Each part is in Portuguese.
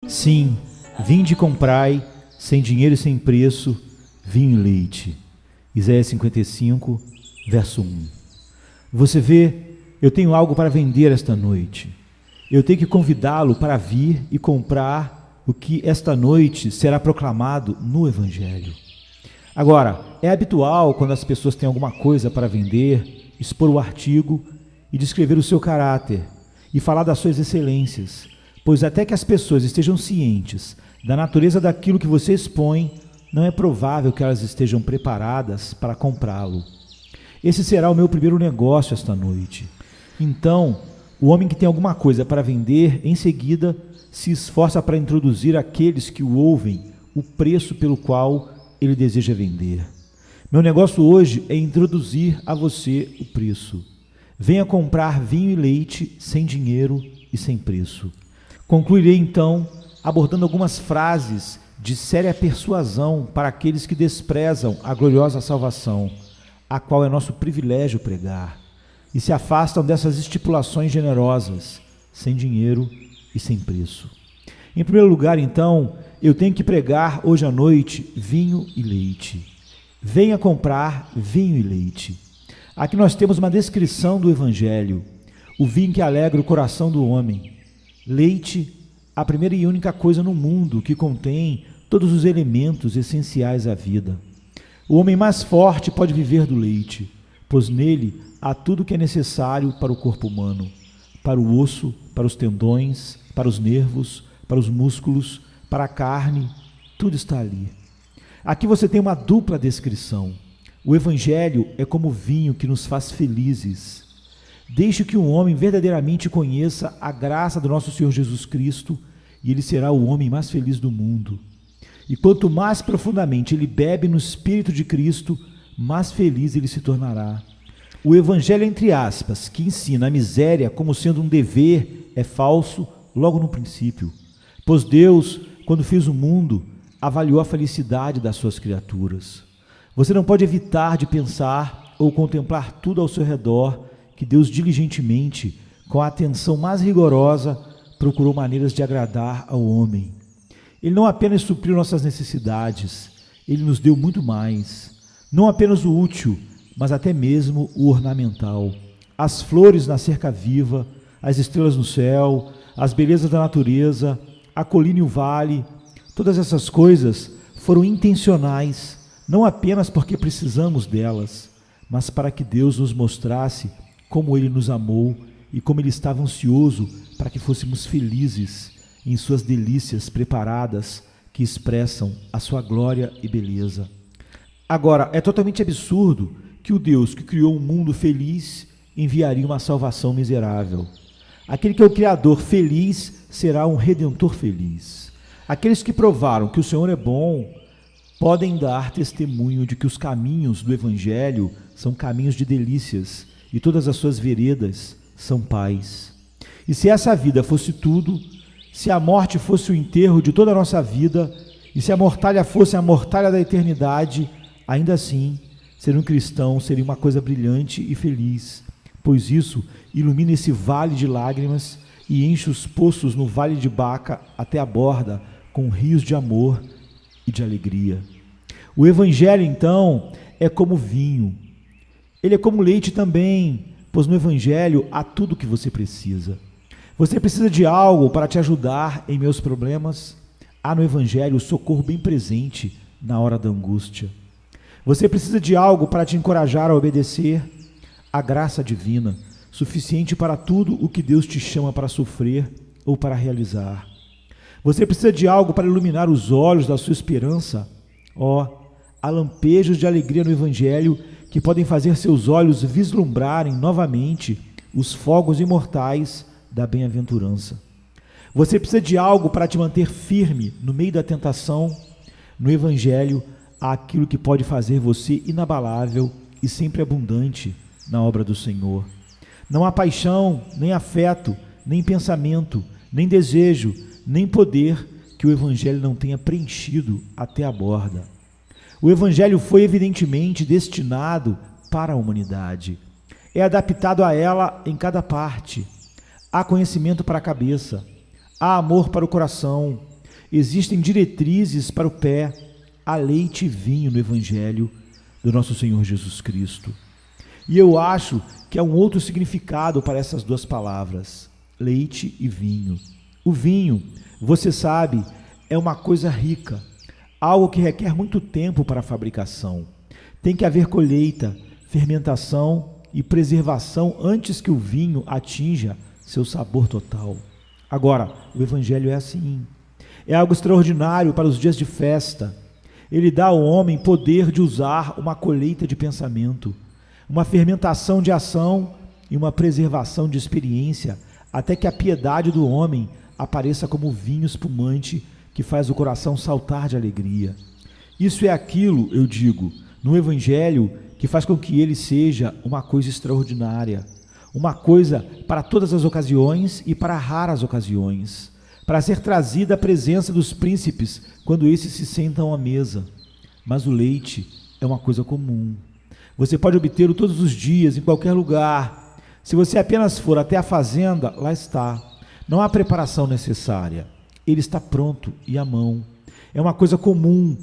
Sim, vinde e comprai, sem dinheiro e sem preço, vinho e leite. Isaías 55, verso 1. Você vê, eu tenho algo para vender esta noite. Eu tenho que convidá-lo para vir e comprar o que esta noite será proclamado no Evangelho. Agora, é habitual, quando as pessoas têm alguma coisa para vender, expor o artigo e descrever o seu caráter e falar das suas excelências, pois até que as pessoas estejam cientes da natureza daquilo que você expõe, não é provável que elas estejam preparadas para comprá-lo. Esse será o meu primeiro negócio esta noite. Então, o homem que tem alguma coisa para vender, em seguida, se esforça para introduzir àqueles que o ouvem o preço pelo qual ele deseja vender. Meu negócio hoje é introduzir a você o preço. Venha comprar vinho e leite sem dinheiro e sem preço. Concluirei então abordando algumas frases de séria persuasão para aqueles que desprezam a gloriosa salvação, a qual é nosso privilégio pregar, e se afastam dessas estipulações generosas, sem dinheiro e sem preço. Em primeiro lugar, então, eu tenho que pregar hoje à noite vinho e leite. Venha comprar vinho e leite. Aqui nós temos uma descrição do Evangelho, o vinho que alegra o coração do homem. Leite, a primeira e única coisa no mundo que contém todos os elementos essenciais à vida. O homem mais forte pode viver do leite, pois nele há tudo o que é necessário para o corpo humano, para o osso, para os tendões, para os nervos, para os músculos, para a carne, tudo está ali. Aqui você tem uma dupla descrição. O Evangelho é como vinho que nos faz felizes. Deixe que um homem verdadeiramente conheça a graça do nosso Senhor Jesus Cristo e ele será o homem mais feliz do mundo. E quanto mais profundamente ele bebe no Espírito de Cristo, mais feliz ele se tornará. O Evangelho, entre aspas, que ensina a miséria como sendo um dever, é falso logo no princípio. Pois Deus, quando fez o mundo, avaliou a felicidade das suas criaturas. Você não pode evitar de pensar ou contemplar tudo ao seu redor que Deus diligentemente, com a atenção mais rigorosa, procurou maneiras de agradar ao homem. Ele não apenas supriu nossas necessidades, ele nos deu muito mais. Não apenas o útil, mas até mesmo o ornamental. As flores na cerca viva, as estrelas no céu, as belezas da natureza, a colina e o vale, todas essas coisas foram intencionais, não apenas porque precisamos delas, mas para que Deus nos mostrasse como Ele nos amou e como Ele estava ansioso para que fôssemos felizes em suas delícias preparadas que expressam a sua glória e beleza. Agora, é totalmente absurdo que o Deus que criou um mundo feliz enviaria uma salvação miserável. Aquele que é o Criador feliz será um Redentor feliz. Aqueles que provaram que o Senhor é bom podem dar testemunho de que os caminhos do Evangelho são caminhos de delícias e todas as suas veredas são paz. E se essa vida fosse tudo, se a morte fosse o enterro de toda a nossa vida e se a mortalha fosse a mortalha da eternidade, ainda assim, ser um cristão seria uma coisa brilhante e feliz, pois isso ilumina esse vale de lágrimas e enche os poços no vale de Baca até a borda com rios de amor e de alegria. O Evangelho, então, é como vinho. Ele é como leite também, pois no Evangelho há tudo o que você precisa. Você precisa de algo para te ajudar em meus problemas? Há no Evangelho o socorro bem presente na hora da angústia. Você precisa de algo para te encorajar a obedecer? A graça divina, suficiente para tudo o que Deus te chama para sofrer ou para realizar. Você precisa de algo para iluminar os olhos da sua esperança? Há lampejos de alegria no Evangelho que podem fazer seus olhos vislumbrarem novamente os fogos imortais da bem-aventurança. Você precisa de algo para te manter firme no meio da tentação? No Evangelho há aquilo que pode fazer você inabalável e sempre abundante na obra do Senhor. Não há paixão, nem afeto, nem pensamento, nem desejo, nem poder que o Evangelho não tenha preenchido até a borda. O Evangelho foi evidentemente destinado para a humanidade. É adaptado a ela em cada parte. Há conhecimento para a cabeça, há amor para o coração, existem diretrizes para o pé. Há leite e vinho no Evangelho do nosso Senhor Jesus Cristo. E eu acho que há um outro significado para essas duas palavras, leite e vinho. O vinho, você sabe, é uma coisa rica, algo que requer muito tempo para a fabricação. Tem que haver colheita, fermentação e preservação antes que o vinho atinja seu sabor total. Agora, o Evangelho é assim. É algo extraordinário para os dias de festa. Ele dá ao homem poder de usar uma colheita de pensamento, uma fermentação de ação e uma preservação de experiência, até que a piedade do homem apareça como vinho espumante que faz o coração saltar de alegria. Isso é aquilo, eu digo, no Evangelho que faz com que ele seja uma coisa extraordinária, uma coisa para todas as ocasiões e para raras ocasiões, para ser trazida à presença dos príncipes quando esses se sentam à mesa. Mas o leite é uma coisa comum. Você pode obtê-lo todos os dias, em qualquer lugar. Se você apenas for até a fazenda, lá está. Não há preparação necessária. Ele está pronto e à mão. É uma coisa comum.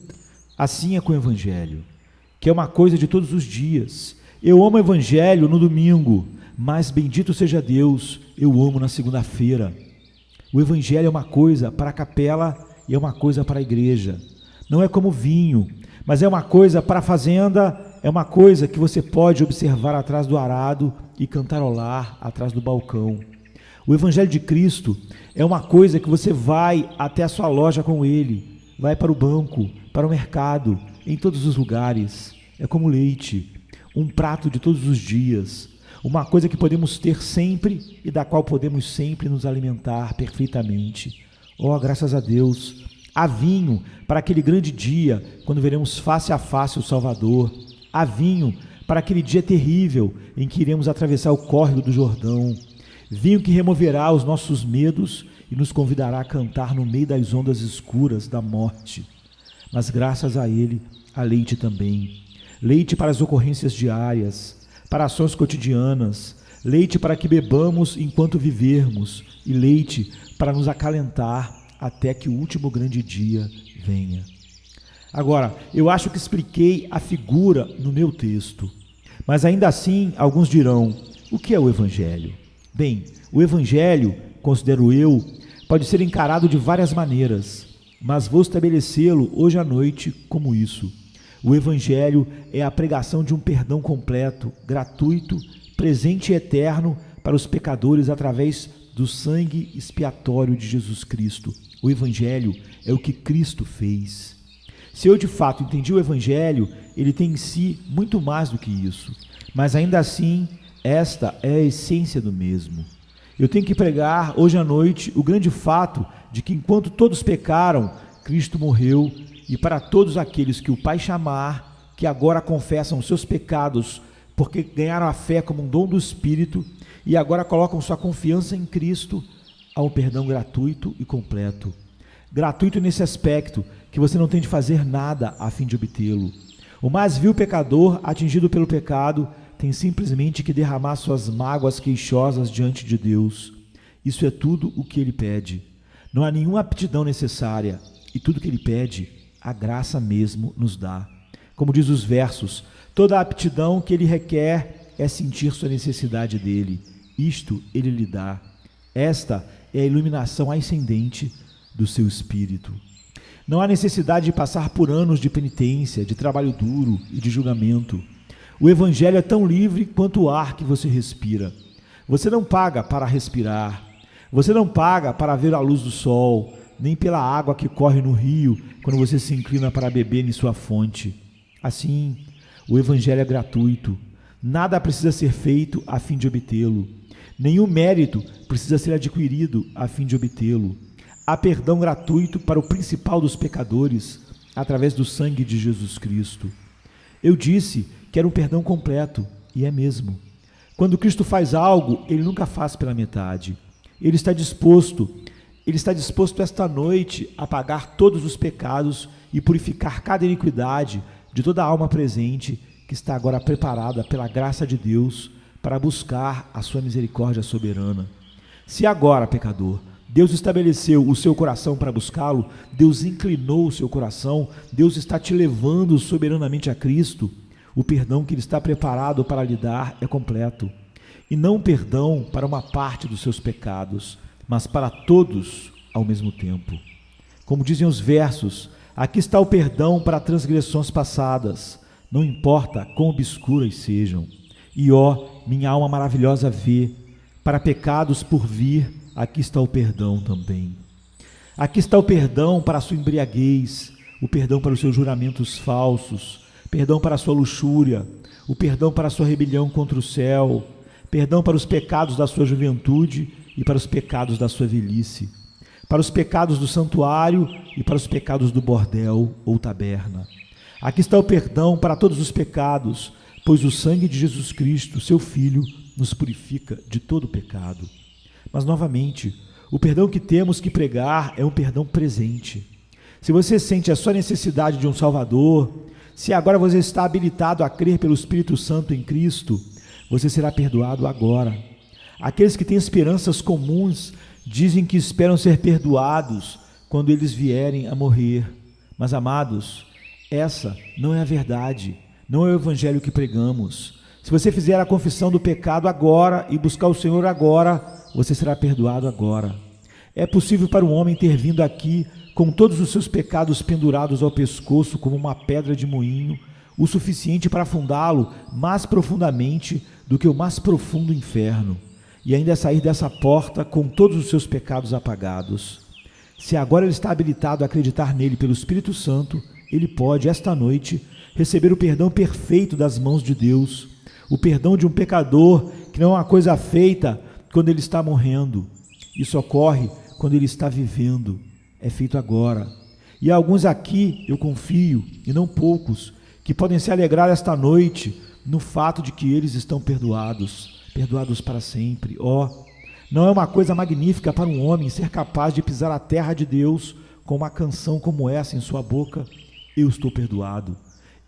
Assim é com o Evangelho, que é uma coisa de todos os dias. Eu amo o Evangelho no domingo, mas bendito seja Deus, eu amo na segunda-feira. O Evangelho é uma coisa para a capela e é uma coisa para a igreja. Não é como vinho, mas é uma coisa para a fazenda, é uma coisa que você pode observar atrás do arado e cantarolar atrás do balcão. O Evangelho de Cristo é uma coisa que você vai até a sua loja com ele, vai para o banco, para o mercado, em todos os lugares. É como leite, um prato de todos os dias, uma coisa que podemos ter sempre e da qual podemos sempre nos alimentar perfeitamente. Oh, graças a Deus! Há vinho para aquele grande dia, quando veremos face a face o Salvador. Há vinho para aquele dia terrível em que iremos atravessar o córrego do Jordão. Vinho que removerá os nossos medos e nos convidará a cantar no meio das ondas escuras da morte. Mas graças a ele, há leite também. Leite para as ocorrências diárias, para ações cotidianas, leite para que bebamos enquanto vivermos e leite para nos acalentar até que o último grande dia venha. Agora, eu acho que expliquei a figura no meu texto, mas ainda assim alguns dirão, o que é o Evangelho? Bem, o Evangelho, considero eu, pode ser encarado de várias maneiras, mas vou estabelecê-lo hoje à noite como isso. O Evangelho é a pregação de um perdão completo, gratuito, presente e eterno para os pecadores através do sangue expiatório de Jesus Cristo. O Evangelho é o que Cristo fez. Se eu de fato entendi o Evangelho, ele tem em si muito mais do que isso, mas ainda assim, esta é a essência do mesmo. Eu tenho que pregar hoje à noite o grande fato de que enquanto todos pecaram, Cristo morreu, e para todos aqueles que o Pai chamar, que agora confessam os seus pecados, porque ganharam a fé como um dom do Espírito, e agora colocam sua confiança em Cristo, há um perdão gratuito e completo. Gratuito nesse aspecto, que você não tem de fazer nada a fim de obtê-lo. O mais vil pecador, atingido pelo pecado, tem simplesmente que derramar suas mágoas queixosas diante de Deus. Isso é tudo o que ele pede. Não há nenhuma aptidão necessária, e tudo que ele pede, a graça mesmo nos dá. Como diz os versos, toda a aptidão que ele requer é sentir sua necessidade dele. Isto ele lhe dá. Esta é a iluminação ascendente do seu espírito. Não há necessidade de passar por anos de penitência, de trabalho duro e de julgamento. O Evangelho é tão livre quanto o ar que você respira. Você não paga para respirar. Você não paga para ver a luz do sol, nem pela água que corre no rio quando você se inclina para beber em sua fonte. Assim, o Evangelho é gratuito. Nada precisa ser feito a fim de obtê-lo. Nenhum mérito precisa ser adquirido a fim de obtê-lo. Há perdão gratuito para o principal dos pecadores, através do sangue de Jesus Cristo. Eu disse que era um perdão completo, e é mesmo. Quando Cristo faz algo, Ele nunca faz pela metade. Ele está disposto esta noite a pagar todos os pecados e purificar cada iniquidade de toda a alma presente, que está agora preparada pela graça de Deus para buscar a sua misericórdia soberana. Se agora, pecador, Deus estabeleceu o seu coração para buscá-lo, Deus inclinou o seu coração, Deus está te levando soberanamente a Cristo. O perdão que Ele está preparado para lhe dar é completo. E não perdão para uma parte dos seus pecados, mas para todos ao mesmo tempo. Como dizem os versos, aqui está o perdão para transgressões passadas, não importa quão obscuras sejam. E ó, minha alma maravilhosa vê, para pecados por vir, aqui está o perdão também. Aqui está o perdão para a sua embriaguez, o perdão para os seus juramentos falsos, perdão para a sua luxúria, o perdão para a sua rebelião contra o céu, perdão para os pecados da sua juventude e para os pecados da sua velhice, para os pecados do santuário e para os pecados do bordel ou taberna. Aqui está o perdão para todos os pecados, pois o sangue de Jesus Cristo, seu Filho, nos purifica de todo pecado. Mas, novamente, o perdão que temos que pregar é um perdão presente. Se você sente a sua necessidade de um Salvador, se agora você está habilitado a crer pelo Espírito Santo em Cristo, você será perdoado agora. Aqueles que têm esperanças comuns dizem que esperam ser perdoados quando eles vierem a morrer. Mas, amados, essa não é a verdade, não é o evangelho que pregamos. Se você fizer a confissão do pecado agora e buscar o Senhor agora, você será perdoado agora. É possível para um homem ter vindo aqui com todos os seus pecados pendurados ao pescoço como uma pedra de moinho, o suficiente para afundá-lo mais profundamente do que o mais profundo inferno, e ainda sair dessa porta com todos os seus pecados apagados. Se agora ele está habilitado a acreditar nele pelo Espírito Santo, ele pode, esta noite, receber o perdão perfeito das mãos de Deus, o perdão de um pecador, que não é uma coisa feita quando ele está morrendo. Isso ocorre quando ele está vivendo, é feito agora. E há alguns aqui, eu confio, e não poucos, que podem se alegrar esta noite no fato de que eles estão perdoados para sempre. Não é uma coisa magnífica para um homem ser capaz de pisar a terra de Deus com uma canção como essa em sua boca? Eu estou perdoado,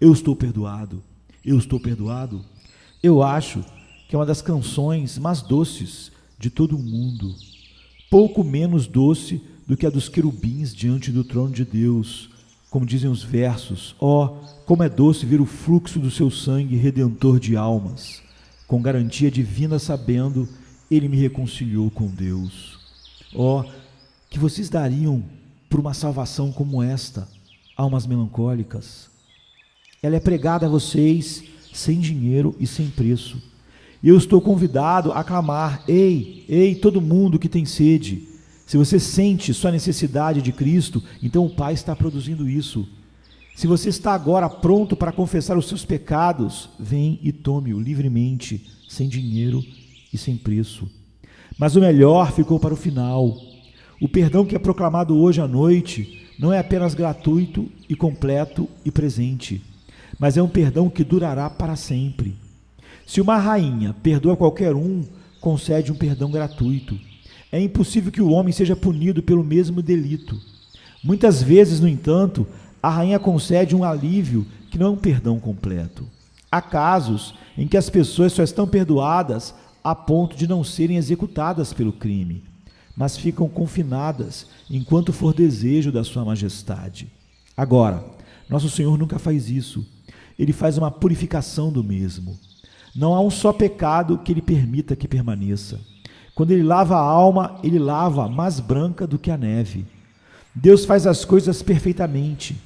eu estou perdoado, eu estou perdoado. Eu acho que é uma das canções mais doces de todo o mundo, pouco menos doce do que a dos querubins diante do trono de Deus, como dizem os versos. Como é doce ver o fluxo do seu sangue redentor de almas, com garantia divina, sabendo, ele me reconciliou com Deus. Que vocês dariam por uma salvação como esta, almas melancólicas. Ela é pregada a vocês sem dinheiro e sem preço. E eu estou convidado a clamar: ei, todo mundo que tem sede. Se você sente sua necessidade de Cristo, então o Pai está produzindo isso. Se você está agora pronto para confessar os seus pecados, vem e tome-o livremente, sem dinheiro e sem preço. Mas o melhor ficou para o final. O perdão que é proclamado hoje à noite não é apenas gratuito e completo e presente, mas é um perdão que durará para sempre. Se uma rainha perdoa qualquer um, concede um perdão gratuito. É impossível que o homem seja punido pelo mesmo delito. Muitas vezes, no entanto, a rainha concede um alívio que não é um perdão completo. Há casos em que as pessoas só estão perdoadas a ponto de não serem executadas pelo crime, mas ficam confinadas enquanto for desejo da sua majestade. Agora, nosso Senhor nunca faz isso. Ele faz uma purificação do mesmo. Não há um só pecado que Ele permita que permaneça. Quando Ele lava a alma, Ele lava mais branca do que a neve. Deus faz as coisas perfeitamente.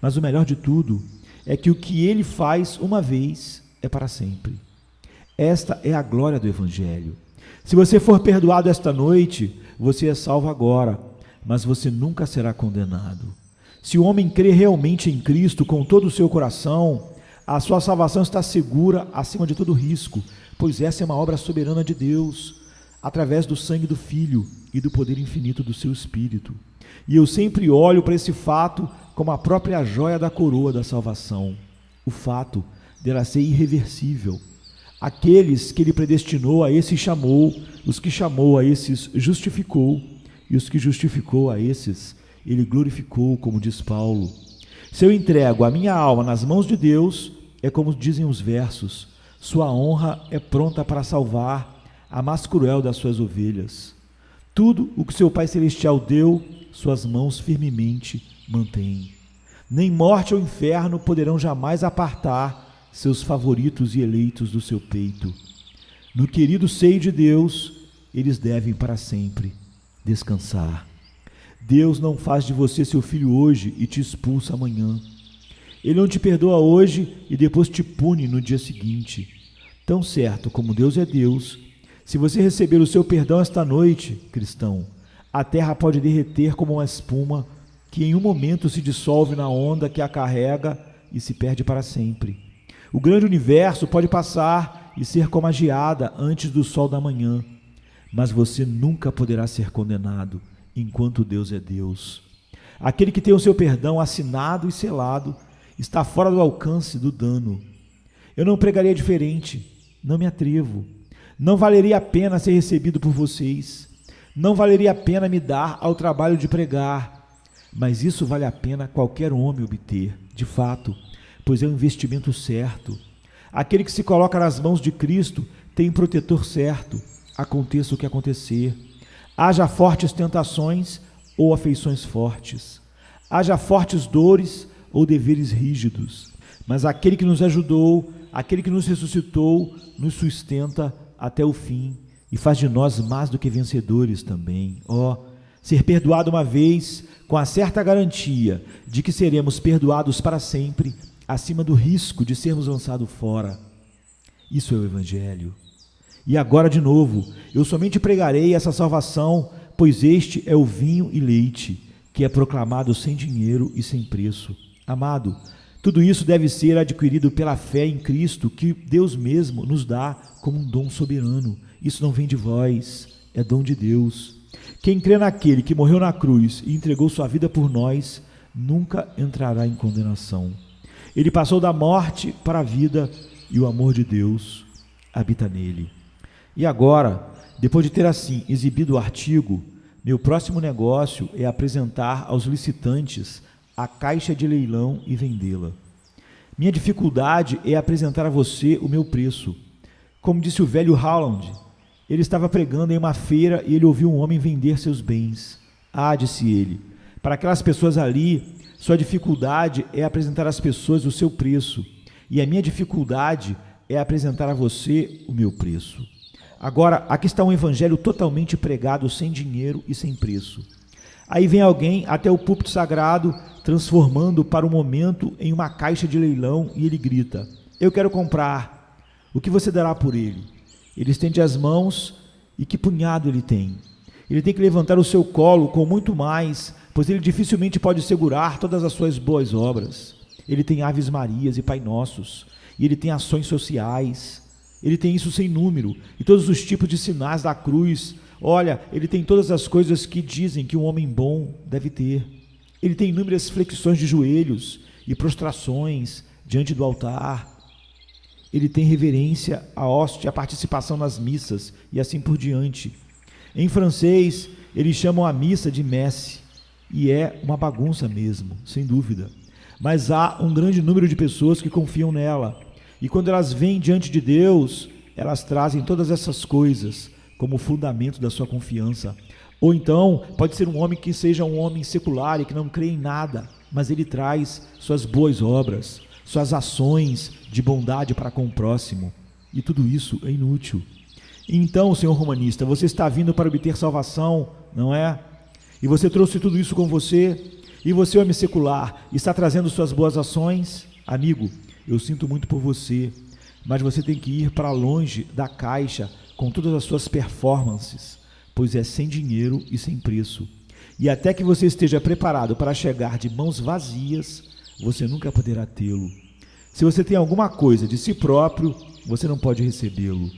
Mas o melhor de tudo é que o que Ele faz uma vez é para sempre. Esta é a glória do Evangelho. Se você for perdoado esta noite, você é salvo agora, mas você nunca será condenado. Se o homem crê realmente em Cristo com todo o seu coração, a sua salvação está segura acima de todo risco, pois essa é uma obra soberana de Deus, através do sangue do Filho e do poder infinito do seu Espírito. E eu sempre olho para esse fato como a própria joia da coroa da salvação, o fato dela ser irreversível. Aqueles que Ele predestinou, a esses chamou, os que chamou, a esses justificou, e os que justificou, a esses Ele glorificou, como diz Paulo. Se eu entrego a minha alma nas mãos de Deus, é como dizem os versos, sua honra é pronta para salvar a mais cruel das suas ovelhas. Tudo o que seu Pai Celestial deu, suas mãos firmemente mantêm. Nem morte ou inferno poderão jamais apartar seus favoritos e eleitos do seu peito. No querido seio de Deus, eles devem para sempre descansar. Deus não faz de você seu filho hoje e te expulsa amanhã. Ele não te perdoa hoje e depois te pune no dia seguinte. Tão certo como Deus é Deus, se você receber o seu perdão esta noite, cristão, a terra pode derreter como uma espuma que em um momento se dissolve na onda que a carrega e se perde para sempre. O grande universo pode passar e ser como a geada antes do sol da manhã, mas você nunca poderá ser condenado enquanto Deus é Deus. Aquele que tem o seu perdão assinado e selado está fora do alcance do dano. Eu não pregaria diferente, não me atrevo. Não valeria a pena ser recebido por vocês. Não valeria a pena me dar ao trabalho de pregar. Mas isso vale a pena qualquer homem obter, de fato, pois é um investimento certo. Aquele que se coloca nas mãos de Cristo tem um protetor certo, aconteça o que acontecer. Haja fortes tentações ou afeições fortes. Haja fortes dores ou deveres rígidos. Mas aquele que nos ajudou, aquele que nos ressuscitou, nos sustenta até o fim e faz de nós mais do que vencedores também. Ser perdoado uma vez, com a certa garantia de que seremos perdoados para sempre, acima do risco de sermos lançados fora. Isso é o Evangelho. E agora de novo, eu somente pregarei essa salvação, pois este é o vinho e leite, que é proclamado sem dinheiro e sem preço. Amado, tudo isso deve ser adquirido pela fé em Cristo, que Deus mesmo nos dá como um dom soberano. Isso não vem de vós, é dom de Deus. Quem crê naquele que morreu na cruz e entregou sua vida por nós, nunca entrará em condenação. Ele passou da morte para a vida e o amor de Deus habita nele. E agora, depois de ter assim exibido o artigo, meu próximo negócio é apresentar aos licitantes a caixa de leilão e vendê-la. Minha dificuldade é apresentar a você o meu preço. Como disse o velho Howland, ele estava pregando em uma feira e ele ouviu um homem vender seus bens. Disse ele, para aquelas pessoas ali, sua dificuldade é apresentar às pessoas o seu preço, e a minha dificuldade é apresentar a você o meu preço. Agora, aqui está um evangelho totalmente pregado sem dinheiro e sem preço. Aí vem alguém até o púlpito sagrado, transformando para o momento em uma caixa de leilão, e ele grita: eu quero comprar, o que você dará por ele? Ele estende as mãos, e que punhado ele tem? Ele tem que levantar o seu colo com muito mais, pois ele dificilmente pode segurar todas as suas boas obras. Ele tem Aves Marias e Pai Nossos, e ele tem ações sociais, ele tem isso sem número, e todos os tipos de sinais da cruz. Olha, ele tem todas as coisas que dizem que um homem bom deve ter. Ele tem inúmeras flexões de joelhos e prostrações diante do altar. Ele tem reverência à hóstia, à participação nas missas e assim por diante. Em francês, eles chamam a missa de messe, e é uma bagunça mesmo, sem dúvida. Mas há um grande número de pessoas que confiam nela, e quando elas vêm diante de Deus, elas trazem todas essas coisas como fundamento da sua confiança. Ou então, pode ser um homem que seja um homem secular e que não crê em nada, mas ele traz suas boas obras, suas ações de bondade para com o próximo, e tudo isso é inútil. Então, senhor romanista, você está vindo para obter salvação, não é? E você trouxe tudo isso com você, e você, homem secular, está trazendo suas boas ações? Amigo, eu sinto muito por você, mas você tem que ir para longe da caixa com todas as suas performances, pois é sem dinheiro e sem preço. E até que você esteja preparado para chegar de mãos vazias, você nunca poderá tê-lo. Se você tem alguma coisa de si próprio, você não pode recebê-lo.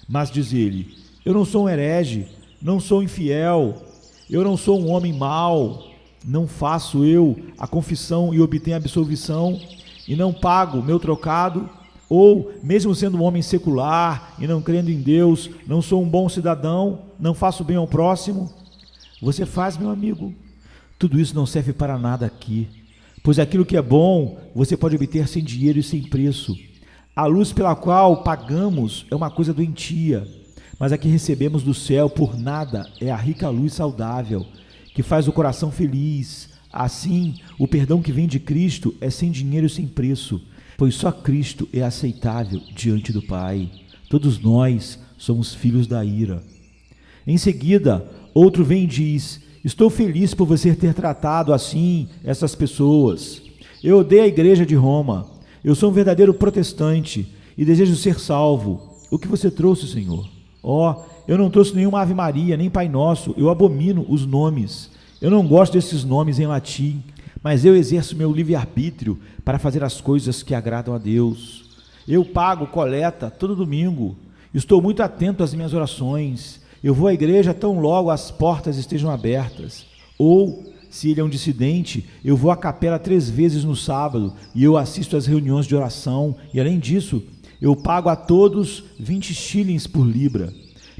Mas diz ele: eu não sou um herege, não sou infiel, eu não sou um homem mau, não faço eu a confissão e obtenho a absolvição, e não pago meu trocado, ou, mesmo sendo um homem secular e não crendo em Deus, não sou um bom cidadão, não faço bem ao próximo? Você faz, meu amigo? Tudo isso não serve para nada aqui, pois aquilo que é bom, você pode obter sem dinheiro e sem preço. A luz pela qual pagamos é uma coisa doentia, mas a que recebemos do céu por nada é a rica luz saudável, que faz o coração feliz. Assim, o perdão que vem de Cristo é sem dinheiro e sem preço, pois só Cristo é aceitável diante do Pai. Todos nós somos filhos da ira. Em seguida, outro vem e diz: estou feliz por você ter tratado assim essas pessoas. Eu odeio a igreja de Roma. Eu sou um verdadeiro protestante e desejo ser salvo. O que você trouxe, Senhor? Eu não trouxe nenhuma Ave Maria, nem Pai Nosso. Eu abomino os nomes. Eu não gosto desses nomes em latim, mas eu exerço meu livre-arbítrio para fazer as coisas que agradam a Deus. Eu pago coleta todo domingo. Estou muito atento às minhas orações. Eu vou à igreja tão logo as portas estejam abertas. Ou, se ele é um dissidente, eu vou à capela 3 vezes no sábado e eu assisto às reuniões de oração. E além disso, eu pago a todos 20 shillings por libra.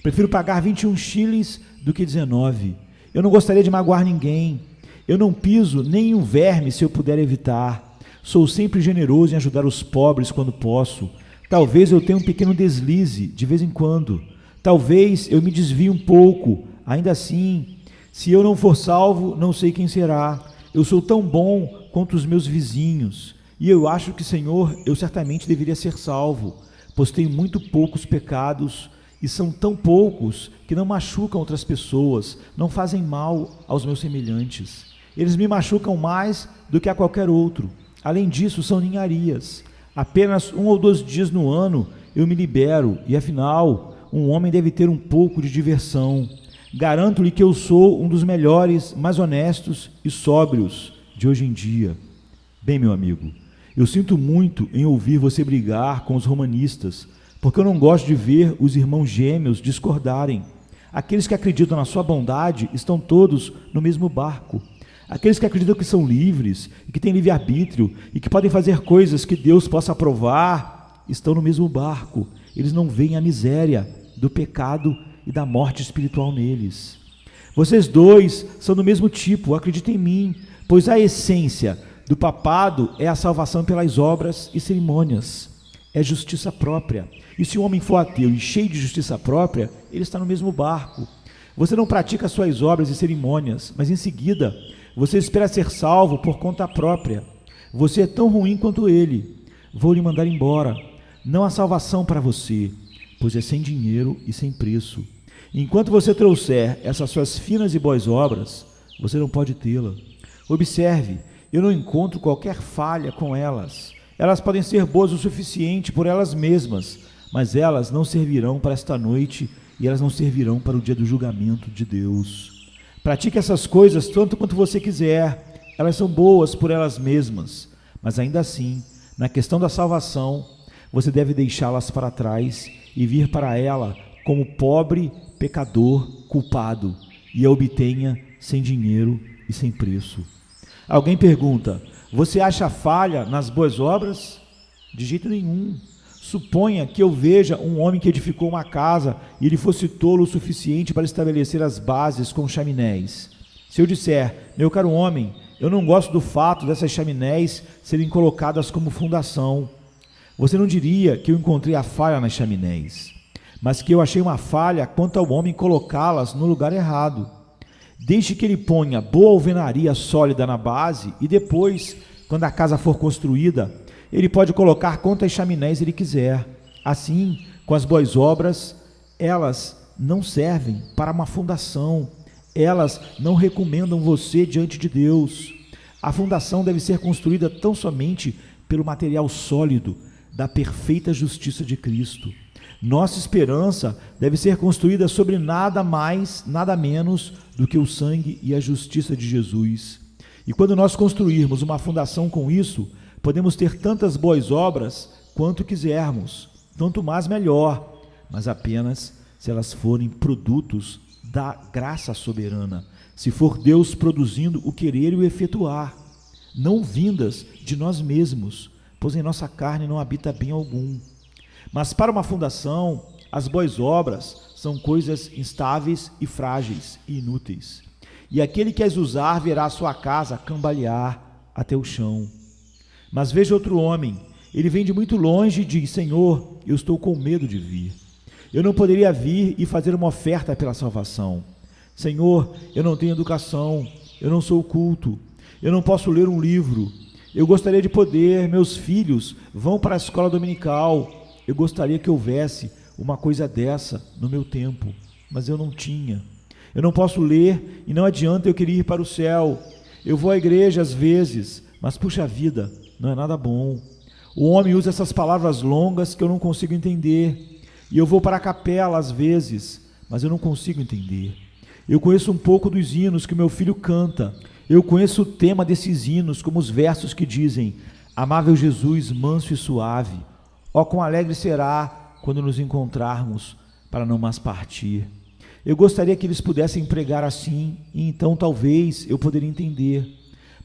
Prefiro pagar 21 shillings do que 19. Eu não gostaria de magoar ninguém. Eu não piso nem em um verme se eu puder evitar. Sou sempre generoso em ajudar os pobres quando posso. Talvez eu tenha um pequeno deslize de vez em quando. Talvez eu me desvie um pouco. Ainda assim, se eu não for salvo, não sei quem será. Eu sou tão bom quanto os meus vizinhos. E eu acho que, Senhor, eu certamente deveria ser salvo, pois tenho muito poucos pecados e são tão poucos que não machucam outras pessoas, não fazem mal aos meus semelhantes. Eles me machucam mais do que a qualquer outro. Além disso, são ninharias. Apenas 1 ou 2 dias no ano eu me libero e, afinal, um homem deve ter um pouco de diversão. Garanto-lhe que eu sou um dos melhores, mais honestos e sóbrios de hoje em dia. Bem, meu amigo, eu sinto muito em ouvir você brigar com os romanistas, porque eu não gosto de ver os irmãos gêmeos discordarem. Aqueles que acreditam na sua bondade estão todos no mesmo barco. Aqueles que acreditam que são livres, e que têm livre-arbítrio, e que podem fazer coisas que Deus possa aprovar, estão no mesmo barco. Eles não veem a miséria do pecado e da morte espiritual neles. Vocês dois são do mesmo tipo, acreditem em mim, pois a essência do papado é a salvação pelas obras e cerimônias. É justiça própria. E se o homem for ateu e cheio de justiça própria, ele está no mesmo barco. Você não pratica suas obras e cerimônias, mas em seguida você espera ser salvo por conta própria. Você é tão ruim quanto ele. Vou lhe mandar embora. Não há salvação para você, pois é sem dinheiro e sem preço. Enquanto você trouxer essas suas finas e boas obras, você não pode tê-la. Observe, eu não encontro qualquer falha com elas. Elas podem ser boas o suficiente por elas mesmas, mas elas não servirão para esta noite e elas não servirão para o dia do julgamento de Deus. Pratique essas coisas tanto quanto você quiser. Elas são boas por elas mesmas, mas ainda assim, na questão da salvação, você deve deixá-las para trás e vir para ela como pobre pecador culpado e a obtenha sem dinheiro e sem preço. Alguém pergunta: você acha falha nas boas obras? De jeito nenhum. Suponha que eu veja um homem que edificou uma casa e ele fosse tolo o suficiente para estabelecer as bases com chaminés. Se eu disser: meu caro homem, eu não gosto do fato dessas chaminés serem colocadas como fundação, você não diria que eu encontrei a falha nas chaminés, mas que eu achei uma falha quanto ao homem colocá-las no lugar errado. Deixe que ele ponha boa alvenaria sólida na base e depois, quando a casa for construída, ele pode colocar quantas chaminés ele quiser. Assim, com as boas obras, elas não servem para uma fundação, elas não recomendam você diante de Deus. A fundação deve ser construída tão somente pelo material sólido da perfeita justiça de Cristo. Nossa esperança deve ser construída sobre nada mais, nada menos do que o sangue e a justiça de Jesus. E quando nós construirmos uma fundação com isso, podemos ter tantas boas obras quanto quisermos, tanto mais melhor, mas apenas se elas forem produtos da graça soberana, se for Deus produzindo o querer e o efetuar, não vindas de nós mesmos, pois em nossa carne não habita bem algum. Mas para uma fundação, as boas obras são coisas instáveis e frágeis e inúteis. E aquele que as usar verá a sua casa cambalear até o chão. Mas veja outro homem, ele vem de muito longe e diz: Senhor, eu estou com medo de vir. eu não poderia vir e fazer uma oferta pela salvação. Senhor, eu não tenho educação, eu não sou culto, eu não posso ler um livro. Eu gostaria de poder, meus filhos vão para a escola dominical. Eu gostaria que houvesse uma coisa dessa no meu tempo, mas eu não tinha. Eu não posso ler e não adianta eu querer ir para o céu. Eu vou à igreja às vezes, mas puxa vida, não é nada bom. O homem usa essas palavras longas que eu não consigo entender. E eu vou para a capela às vezes, mas eu não consigo entender. Eu conheço um pouco dos hinos que meu filho canta. Eu conheço o tema desses hinos, como os versos que dizem: amável Jesus, manso e suave, ó quão alegre será quando nos encontrarmos para não mais partir. Eu gostaria que eles pudessem pregar assim, e então talvez eu poderia entender.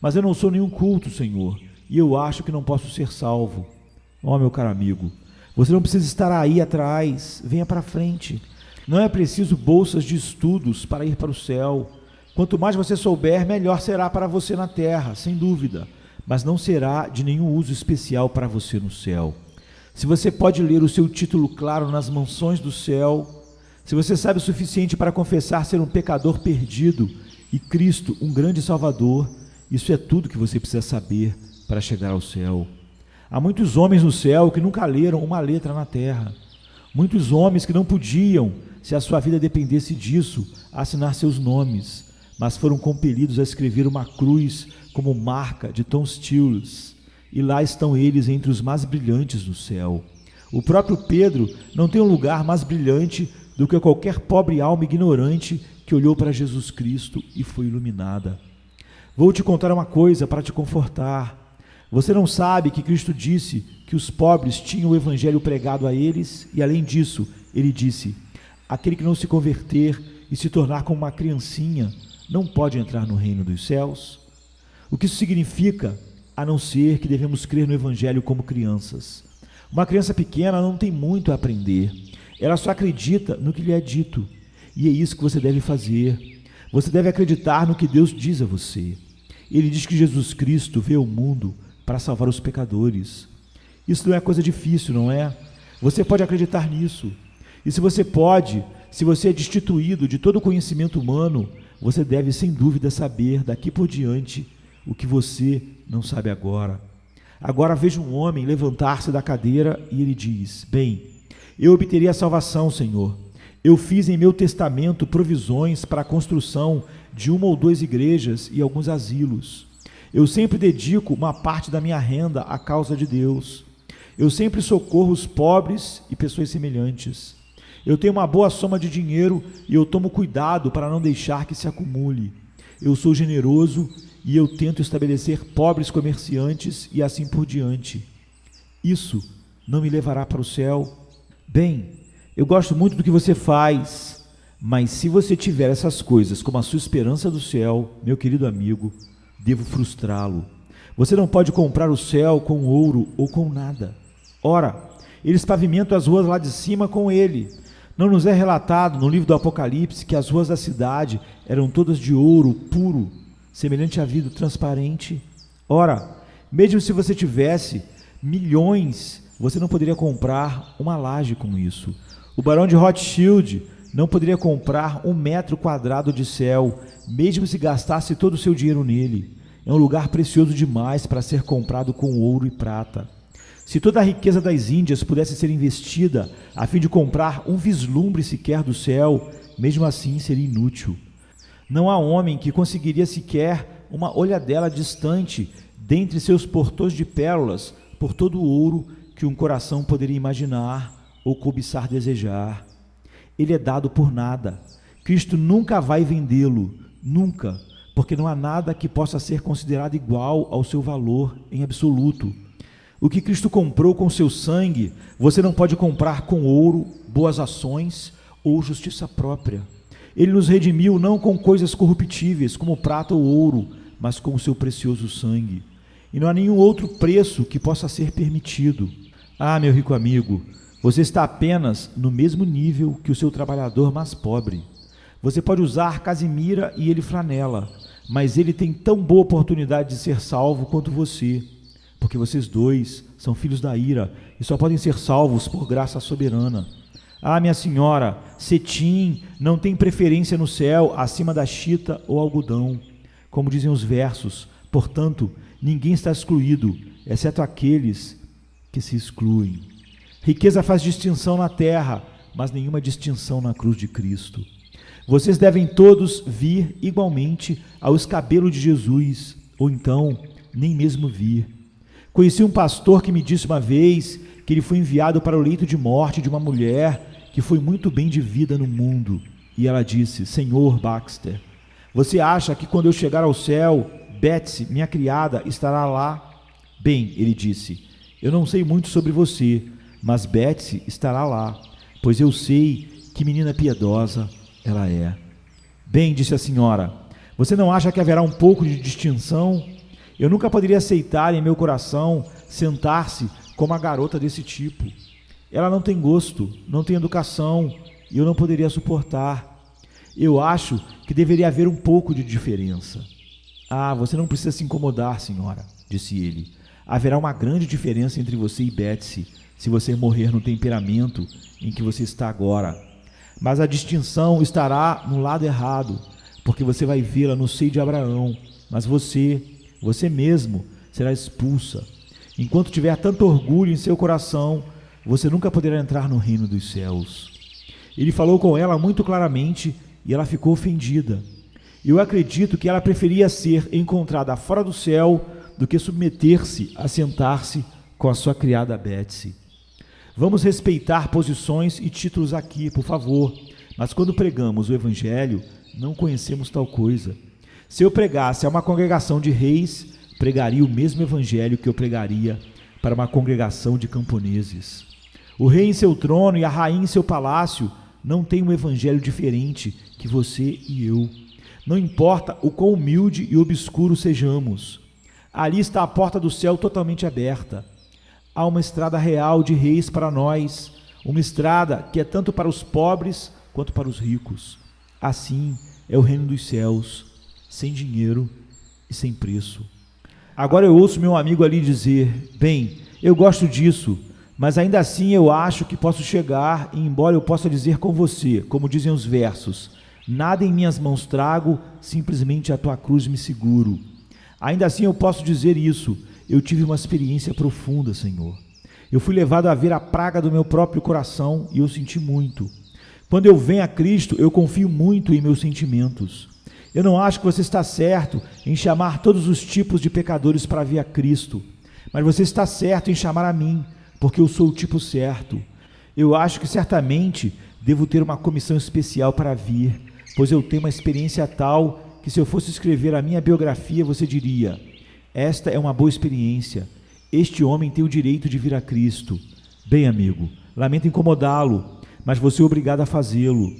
Mas eu não sou nenhum culto, Senhor, e eu acho que não posso ser salvo. Ó, meu caro amigo, você não precisa estar aí atrás, venha para frente. Não é preciso bolsas de estudos para ir para o céu. Quanto mais você souber, melhor será para você na terra, sem dúvida, mas não será de nenhum uso especial para você no céu. Se você pode ler o seu título claro nas mansões do céu, se você sabe o suficiente para confessar ser um pecador perdido e Cristo um grande Salvador, isso é tudo que você precisa saber para chegar ao céu. Há muitos homens no céu que nunca leram uma letra na terra. Muitos homens que não podiam, se a sua vida dependesse disso, assinar seus nomes, mas foram compelidos a escrever uma cruz como marca de Tom Stills, e lá estão eles entre os mais brilhantes do céu. O próprio Pedro não tem um lugar mais brilhante do que qualquer pobre alma ignorante que olhou para Jesus Cristo e foi iluminada. Vou te contar uma coisa para te confortar. Você não sabe que Cristo disse que os pobres tinham o evangelho pregado a eles, e além disso, ele disse: aquele que não se converter e se tornar como uma criancinha não pode entrar no reino dos céus? O que isso significa, a não ser que devemos crer no evangelho como crianças? Uma criança pequena não tem muito a aprender, ela só acredita no que lhe é dito, e é isso que você deve fazer. Você deve acreditar no que Deus diz a você. Ele diz que Jesus Cristo veio ao mundo para salvar os pecadores. Isso não é coisa difícil, não é? Você pode acreditar nisso. E se você pode, se você é destituído de todo conhecimento humano, você deve sem dúvida saber daqui por diante o que você não sabe agora. Agora veja um homem levantar-se da cadeira e ele diz: bem, eu obteria a salvação, Senhor. Eu fiz em meu testamento provisões para a construção de 1 ou 2 igrejas e alguns asilos. Eu sempre dedico uma parte da minha renda à causa de Deus. Eu sempre socorro os pobres e pessoas semelhantes. Eu tenho uma boa soma de dinheiro e eu tomo cuidado para não deixar que se acumule. Eu sou generoso e eu tento estabelecer pobres comerciantes e assim por diante. Isso não me levará para o céu? Bem, eu gosto muito do que você faz, mas se você tiver essas coisas como a sua esperança do céu, meu querido amigo, devo frustrá-lo. Você não pode comprar o céu com ouro ou com nada. Ora, eles pavimentam as ruas lá de cima com ele. Não nos é relatado no livro do Apocalipse que as ruas da cidade eram todas de ouro puro, semelhante a vidro transparente? Ora, mesmo se você tivesse milhões, você não poderia comprar uma laje com isso. O barão de Rothschild não poderia comprar 1 metro quadrado de céu, mesmo se gastasse todo o seu dinheiro nele. É um lugar precioso demais para ser comprado com ouro e prata. Se toda a riqueza das Índias pudesse ser investida a fim de comprar um vislumbre sequer do céu, mesmo assim seria inútil. Não há homem que conseguiria sequer uma olhadela distante dentre seus portões de pérolas por todo o ouro que um coração poderia imaginar ou cobiçar desejar. Ele é dado por nada. Cristo nunca vai vendê-lo, nunca, porque não há nada que possa ser considerado igual ao seu valor em absoluto. O que Cristo comprou com seu sangue, você não pode comprar com ouro, boas ações ou justiça própria. Ele nos redimiu não com coisas corruptíveis, como prata ou ouro, mas com o seu precioso sangue. E não há nenhum outro preço que possa ser permitido. Ah, meu rico amigo, você está apenas no mesmo nível que o seu trabalhador mais pobre. Você pode usar casimira e ele flanela, mas ele tem tão boa oportunidade de ser salvo quanto você, porque vocês dois são filhos da ira e só podem ser salvos por graça soberana. Ah, minha senhora, cetim não tem preferência no céu acima da chita ou algodão. Como dizem os versos, portanto, ninguém está excluído, exceto aqueles que se excluem. Riqueza faz distinção na terra, mas nenhuma distinção na cruz de Cristo. Vocês devem todos vir igualmente ao escabelo de Jesus, ou então nem mesmo vir. Conheci um pastor que me disse uma vez que ele foi enviado para o leito de morte de uma mulher que foi muito bem de vida no mundo. E ela disse: Senhor Baxter, você acha que quando eu chegar ao céu, Betsy, minha criada, estará lá? Bem, ele disse, eu não sei muito sobre você, mas Betsy estará lá, pois eu sei que menina piedosa ela é. Bem, disse a senhora, você não acha que haverá um pouco de distinção? Eu nunca poderia aceitar em meu coração sentar-se com uma garota desse tipo. Ela não tem gosto, não tem educação, e eu não poderia suportar. Eu acho que deveria haver um pouco de diferença. Ah, você não precisa se incomodar, senhora, disse ele. Haverá uma grande diferença entre você e Betsy, se você morrer no temperamento em que você está agora. Mas a distinção estará no lado errado, porque você vai vê-la no seio de Abraão, mas você mesmo será expulsa. Enquanto tiver tanto orgulho em seu coração, você nunca poderá entrar no reino dos céus. Ele falou com ela muito claramente e ela ficou ofendida. Eu acredito que ela preferia ser encontrada fora do céu do que submeter-se a sentar-se com a sua criada Betsy. Vamos respeitar posições e títulos aqui, por favor, mas quando pregamos o Evangelho, não conhecemos tal coisa. Se eu pregasse a uma congregação de reis, pregaria o mesmo Evangelho que eu pregaria para uma congregação de camponeses. O rei em seu trono e a rainha em seu palácio não têm um Evangelho diferente que você e eu. Não importa o quão humilde e obscuro sejamos. Ali está a porta do céu totalmente aberta. Há uma estrada real de reis para nós, uma estrada que é tanto para os pobres quanto para os ricos. Assim é o reino dos céus, sem dinheiro e sem preço. Agora eu ouço meu amigo ali dizer, bem, eu gosto disso, mas ainda assim eu acho que posso chegar, e embora eu possa dizer com você, como dizem os versos, nada em minhas mãos trago, simplesmente a tua cruz me seguro. Ainda assim eu posso dizer isso, eu tive uma experiência profunda, Senhor. Eu fui levado a ver a praga do meu próprio coração e eu senti muito. Quando eu venho a Cristo, eu confio muito em meus sentimentos. Eu não acho que você está certo em chamar todos os tipos de pecadores para vir a Cristo, mas você está certo em chamar a mim, porque eu sou o tipo certo. Eu acho que certamente devo ter uma comissão especial para vir, pois eu tenho uma experiência tal que se eu fosse escrever a minha biografia, você diria, esta é uma boa experiência, este homem tem o direito de vir a Cristo. Bem, amigo, lamento incomodá-lo, mas você é obrigado a fazê-lo.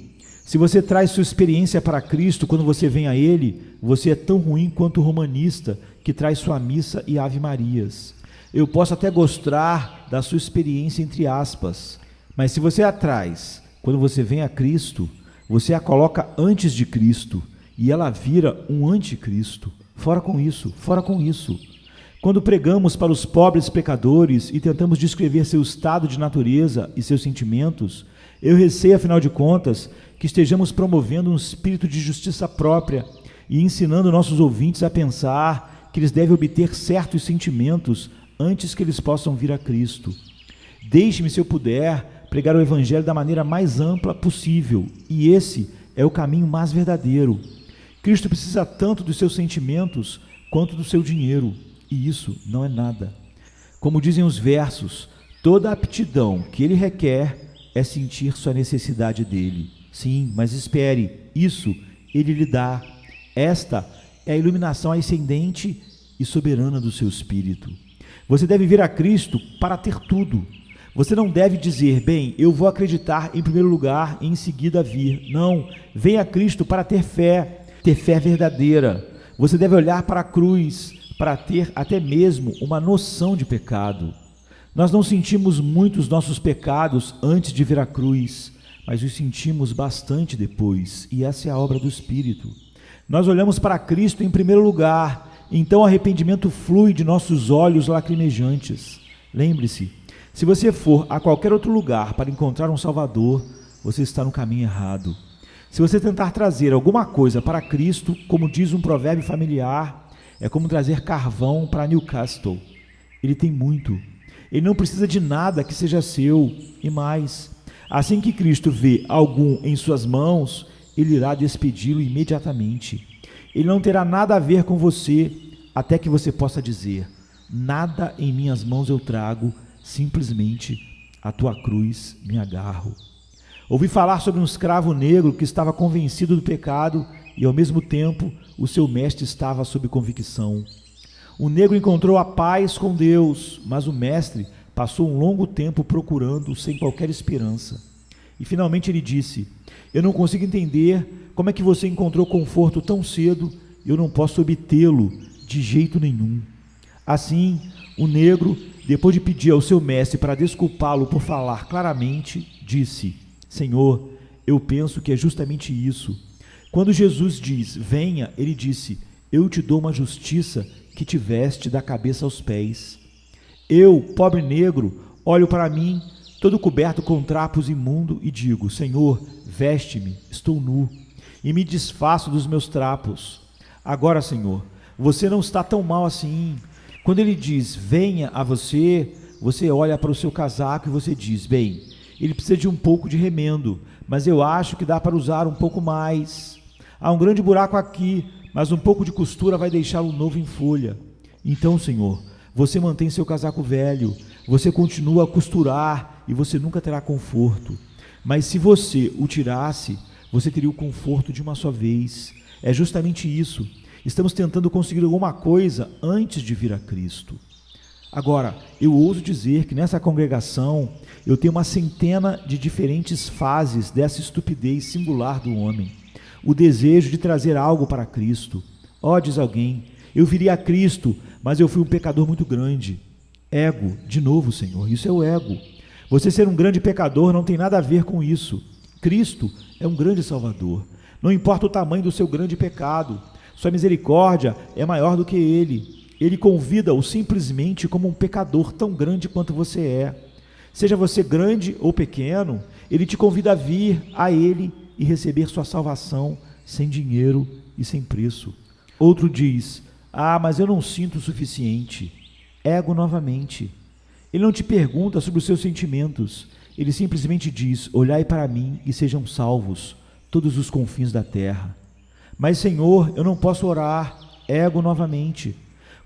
Se você traz sua experiência para Cristo quando você vem a Ele, você é tão ruim quanto o romanista que traz sua missa e Ave Marias. Eu posso até gostar da sua experiência entre aspas, mas se você a traz quando você vem a Cristo, você a coloca antes de Cristo e ela vira um anticristo. Fora com isso, fora com isso. Quando pregamos para os pobres pecadores e tentamos descrever seu estado de natureza e seus sentimentos, eu receio, afinal de contas, que estejamos promovendo um espírito de justiça própria e ensinando nossos ouvintes a pensar que eles devem obter certos sentimentos antes que eles possam vir a Cristo. Deixe-me, se eu puder, pregar o Evangelho da maneira mais ampla possível, e esse é o caminho mais verdadeiro. Cristo precisa tanto dos seus sentimentos quanto do seu dinheiro, e isso não é nada. Como dizem os versos, toda a aptidão que ele requer é sentir sua necessidade dele. Sim, mas espere, isso ele lhe dá. Esta é a iluminação ascendente e soberana do seu espírito. Você deve vir a Cristo para ter tudo. Você não deve dizer, bem, eu vou acreditar em primeiro lugar e em seguida vir. Não, venha a Cristo para ter fé verdadeira. Você deve olhar para a cruz para ter até mesmo uma noção de pecado. Nós não sentimos muito os nossos pecados antes de vir à cruz, mas os sentimos bastante depois, e essa é a obra do Espírito. Nós olhamos para Cristo em primeiro lugar, então o arrependimento flui de nossos olhos lacrimejantes. Lembre-se, Se você for a qualquer outro lugar para encontrar um Salvador, você está no caminho errado. Se você tentar trazer alguma coisa para Cristo, como diz um provérbio familiar, é como trazer carvão para Newcastle. Ele tem muito. Ele não precisa de nada que seja seu. E mais, assim que Cristo vê algum em suas mãos, ele irá despedi-lo imediatamente. Ele não terá nada a ver com você, até que você possa dizer: nada em minhas mãos eu trago, simplesmente a tua cruz me agarro. Ouvi falar sobre um escravo negro que estava convencido do pecado e, ao mesmo tempo, o seu mestre estava sob convicção. O negro encontrou a paz com Deus, mas o mestre passou um longo tempo procurando sem qualquer esperança. E finalmente ele disse: eu não consigo entender como é que você encontrou conforto tão cedo e eu não posso obtê-lo de jeito nenhum. Assim, o negro, depois de pedir ao seu mestre para desculpá-lo por falar claramente, disse: Senhor, eu penso que é justamente isso. Quando Jesus diz: venha, ele disse: eu te dou uma justiça que te veste da cabeça aos pés. Eu, pobre negro, olho para mim, todo coberto com trapos imundos, e digo: Senhor, veste-me, estou nu, e me desfaço dos meus trapos. Agora, Senhor, você não está tão mal assim. Quando ele diz: venha a você, você olha para o seu casaco e você diz: bem, ele precisa de um pouco de remendo, mas eu acho que dá para usar um pouco mais. Há um grande buraco aqui, mas um pouco de costura vai deixá-lo novo em folha. Então, Senhor, você mantém seu casaco velho, você continua a costurar e você nunca terá conforto. Mas se você o tirasse, você teria o conforto de uma só vez. É justamente isso. Estamos tentando conseguir alguma coisa antes de vir a Cristo. Agora, eu ouso dizer que nessa congregação eu tenho uma centena de diferentes fases dessa estupidez singular do homem. O desejo de trazer algo para Cristo. Diz alguém, eu viria a Cristo, mas eu fui um pecador muito grande. Ego, de novo, Senhor, isso é o ego. Você ser um grande pecador não tem nada a ver com isso. Cristo é um grande Salvador. Não importa o tamanho do seu grande pecado, sua misericórdia é maior do que ele. Ele convida-o simplesmente como um pecador tão grande quanto você é. Seja você grande ou pequeno, ele te convida a vir a ele e receber sua salvação sem dinheiro e sem preço. Outro diz: mas eu não sinto o suficiente. Ego novamente. Ele não te pergunta sobre os seus sentimentos. Ele simplesmente diz: olhai para mim e sejam salvos todos os confins da terra. Mas, Senhor, eu não posso orar. Ego novamente.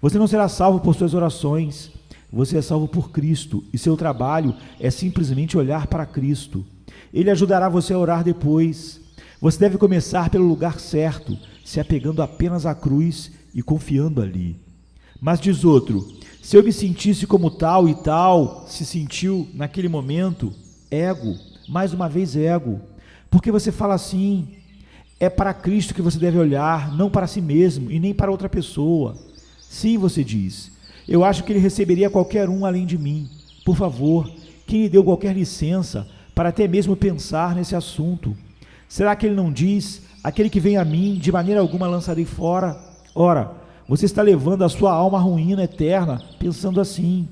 Você não será salvo por suas orações. Você é salvo por Cristo e seu trabalho é simplesmente olhar para Cristo. Ele ajudará você a orar depois. Você deve começar pelo lugar certo, se apegando apenas à cruz e confiando ali. Mas diz outro: se eu me sentisse como tal e tal se sentiu naquele momento, ego, mais uma vez ego. Porque você fala assim: é para Cristo que você deve olhar, não para si mesmo e nem para outra pessoa. Sim, você diz, eu acho que ele receberia qualquer um além de mim. Por favor, quem lhe deu qualquer licença para até mesmo pensar nesse assunto? Será que ele não diz: aquele que vem a mim, de maneira alguma lançarei fora? Ora, você está levando a sua alma à ruína eterna pensando assim.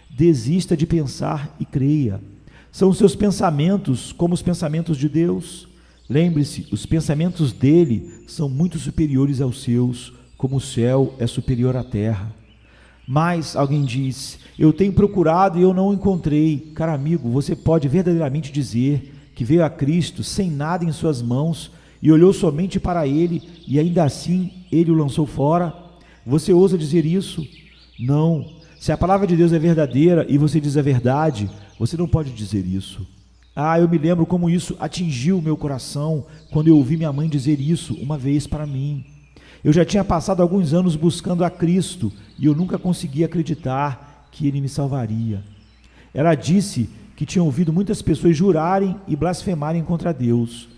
Desista de pensar e creia. São os seus pensamentos como os pensamentos de Deus? Lembre-se, os pensamentos dele são muito superiores aos seus, como o céu é superior à terra. Mas, alguém diz, eu tenho procurado e eu não o encontrei. Caro amigo, você pode verdadeiramente dizer que veio a Cristo sem nada em suas mãos e olhou somente para ele e ainda assim ele o lançou fora? Você ousa dizer isso? Não. Se a palavra de Deus é verdadeira e você diz a verdade, você não pode dizer isso. Eu me lembro como isso atingiu o meu coração quando eu ouvi minha mãe dizer isso uma vez para mim. Eu já tinha passado alguns anos buscando a Cristo e eu nunca conseguia acreditar que Ele me salvaria. Ela disse que tinha ouvido muitas pessoas jurarem e blasfemarem contra Deus,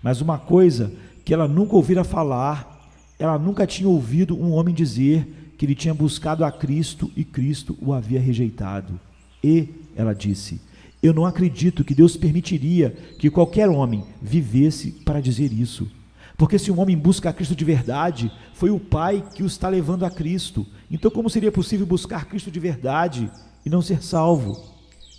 mas uma coisa que ela nunca ouvira falar, ela nunca tinha ouvido um homem dizer que ele tinha buscado a Cristo e Cristo o havia rejeitado. E, ela disse, eu não acredito que Deus permitiria que qualquer homem vivesse para dizer isso. Porque se um homem busca a Cristo de verdade, foi o Pai que o está levando a Cristo. Então como seria possível buscar Cristo de verdade e não ser salvo?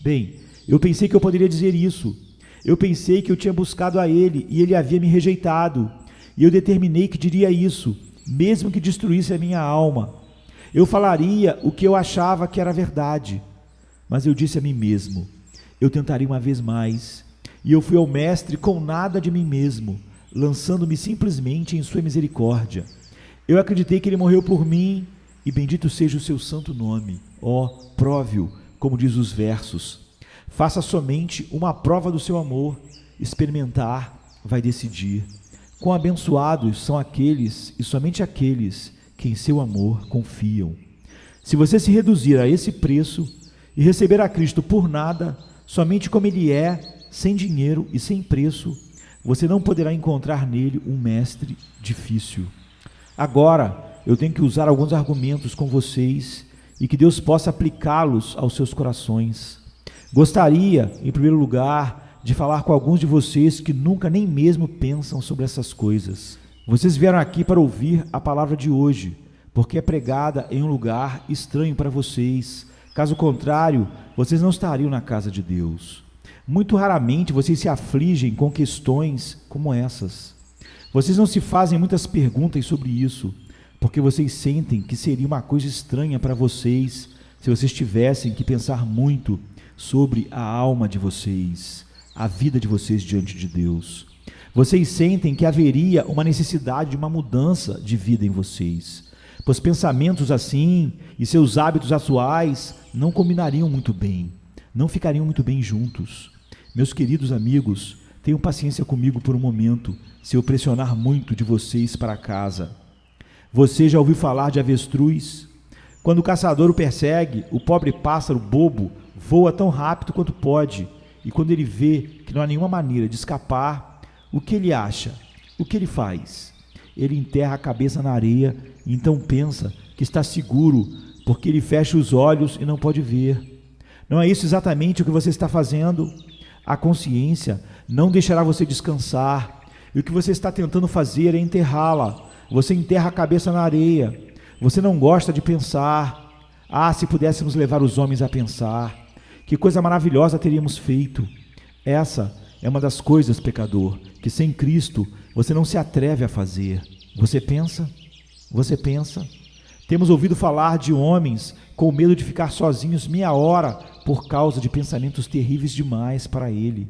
Bem, eu pensei que eu poderia dizer isso. Eu pensei que eu tinha buscado a ele e ele havia me rejeitado. E eu determinei que diria isso, mesmo que destruísse a minha alma. Eu falaria o que eu achava que era verdade. Mas eu disse a mim mesmo, eu tentaria uma vez mais. E eu fui ao mestre com nada de mim mesmo, lançando-me simplesmente em sua misericórdia. Eu acreditei que ele morreu por mim, e bendito seja o seu santo nome. Ó, prove-o, como diz os versos. Faça somente uma prova do seu amor. Experimentar vai decidir. Quão abençoados são aqueles, e somente aqueles, que em seu amor confiam. Se você se reduzir a esse preço e receber a Cristo por nada, somente como Ele é, sem dinheiro e sem preço, você não poderá encontrar nele um mestre difícil. Agora, eu tenho que usar alguns argumentos com vocês e que Deus possa aplicá-los aos seus corações. Gostaria, em primeiro lugar, de falar com alguns de vocês que nunca nem mesmo pensam sobre essas coisas. Vocês vieram aqui para ouvir a palavra de hoje, porque é pregada em um lugar estranho para vocês. Caso contrário, vocês não estariam na casa de Deus. Muito raramente vocês se afligem com questões como essas. Vocês não se fazem muitas perguntas sobre isso, porque vocês sentem que seria uma coisa estranha para vocês se vocês tivessem que pensar muito sobre a alma de vocês, a vida de vocês diante de Deus. Vocês sentem que haveria uma necessidade de uma mudança de vida em vocês, pois pensamentos assim e seus hábitos atuais não combinariam muito bem, não ficariam muito bem juntos. Meus queridos amigos, tenham paciência comigo por um momento, se eu pressionar muito de vocês para casa. Você já ouviu falar de avestruz? Quando o caçador o persegue, o pobre pássaro bobo voa tão rápido quanto pode, e quando ele vê que não há nenhuma maneira de escapar, o que ele acha? O que ele faz? Ele enterra a cabeça na areia e então pensa que está seguro, porque ele fecha os olhos e não pode ver. Não é isso exatamente o que você está fazendo? A consciência não deixará você descansar, e o que você está tentando fazer é enterrá-la. Você enterra a cabeça na areia. Você não gosta de pensar. Ah, se pudéssemos levar os homens a pensar, que coisa maravilhosa teríamos feito. Essa é uma das coisas, pecador, que sem Cristo você não se atreve a fazer. Você pensa? Você pensa? Temos ouvido falar de homens com medo de ficar sozinhos meia hora por causa de pensamentos terríveis demais para ele.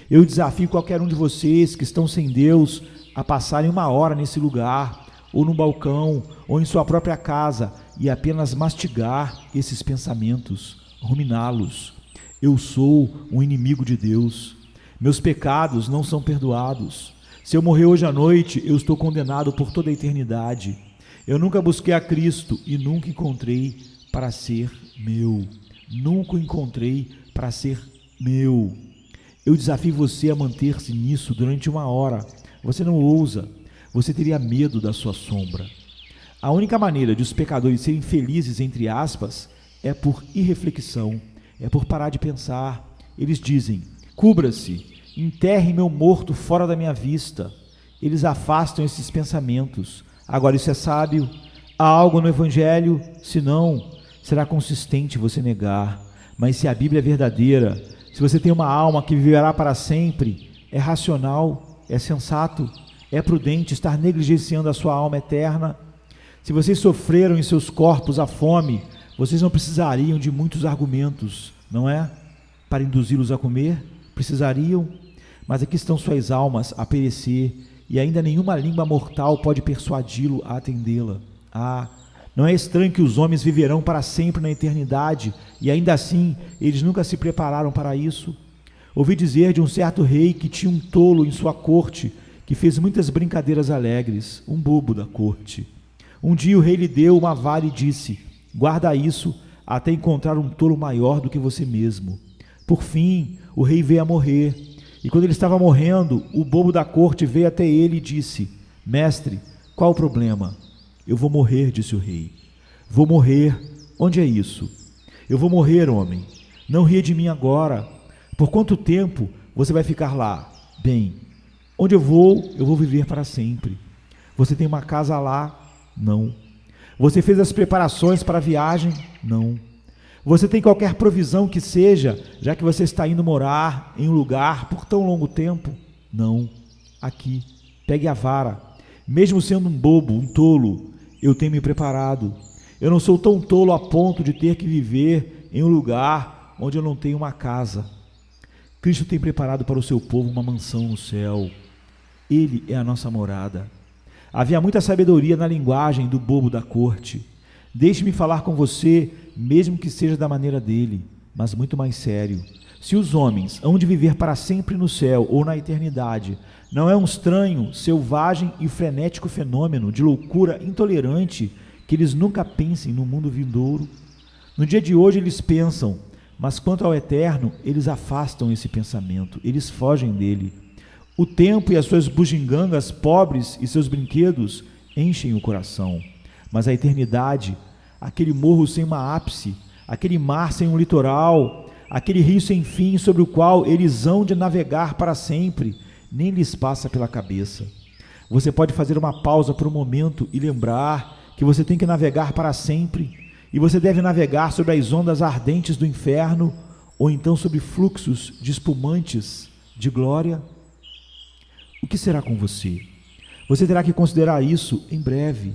Eu desafio qualquer um de vocês que estão sem Deus a passarem uma hora nesse lugar, ou no balcão, ou em sua própria casa, e apenas mastigar esses pensamentos, ruminá-los. Eu sou um inimigo de Deus. Meus pecados não são perdoados. Se eu morrer hoje à noite, eu estou condenado por toda a eternidade. Eu nunca busquei a Cristo e nunca encontrei para ser meu. Nunca o encontrei para ser meu. Eu desafio você a manter-se nisso durante uma hora. Você não ousa. Você teria medo da sua sombra. A única maneira de os pecadores serem felizes, entre aspas, é por irreflexão, é por parar de pensar. Eles dizem, cubra-se, enterre meu morto fora da minha vista. Eles afastam esses pensamentos. Agora, isso é sábio? Há algo no Evangelho? Se não, será consistente você negar. Mas se a Bíblia é verdadeira, se você tem uma alma que viverá para sempre, é racional, é sensato, é prudente estar negligenciando a sua alma eterna. Se vocês sofreram em seus corpos a fome, vocês não precisariam de muitos argumentos, não é? Para induzi-los a comer? Precisariam? Mas aqui estão suas almas a perecer, e ainda nenhuma língua mortal pode persuadi-lo a atendê-la. Ah, não é estranho que os homens viverão para sempre na eternidade, e ainda assim eles nunca se prepararam para isso? Ouvi dizer de um certo rei que tinha um tolo em sua corte, que fez muitas brincadeiras alegres, um bobo da corte. Um dia o rei lhe deu uma vara e disse, guarda isso até encontrar um tolo maior do que você mesmo. Por fim, o rei veio a morrer, e quando ele estava morrendo, o bobo da corte veio até ele e disse, mestre, qual o problema? Eu vou morrer, disse o rei. Vou morrer? Onde é isso? Eu vou morrer, homem. Não ria de mim agora. Por quanto tempo você vai ficar lá? Bem, onde eu vou viver para sempre. Você tem uma casa lá? Não. Você fez as preparações para a viagem? Não. Você tem qualquer provisão que seja, já que você está indo morar em um lugar por tão longo tempo? Não. Aqui, pegue a vara. Mesmo sendo um bobo, um tolo, eu tenho me preparado. Eu não sou tão tolo a ponto de ter que viver em um lugar onde eu não tenho uma casa. Cristo tem preparado para o seu povo uma mansão no céu. Ele é a nossa morada. Havia muita sabedoria na linguagem do bobo da corte. Deixe-me falar com você, mesmo que seja da maneira dele, mas muito mais sério. Se os homens hão de viver para sempre no céu ou na eternidade, não é um estranho, selvagem e frenético fenômeno de loucura intolerante que eles nunca pensem no mundo vindouro? No dia de hoje eles pensam, mas quanto ao eterno, eles afastam esse pensamento, eles fogem dele. O tempo e as suas bugigangas pobres e seus brinquedos enchem o coração, mas a eternidade, aquele morro sem uma ápice, aquele mar sem um litoral, aquele rio sem fim sobre o qual eles hão de navegar para sempre, nem lhes passa pela cabeça. Você pode fazer uma pausa por um momento e lembrar que você tem que navegar para sempre, e você deve navegar sobre as ondas ardentes do inferno, ou então sobre fluxos de espumantes de glória. O que será com você? Você terá que considerar isso em breve.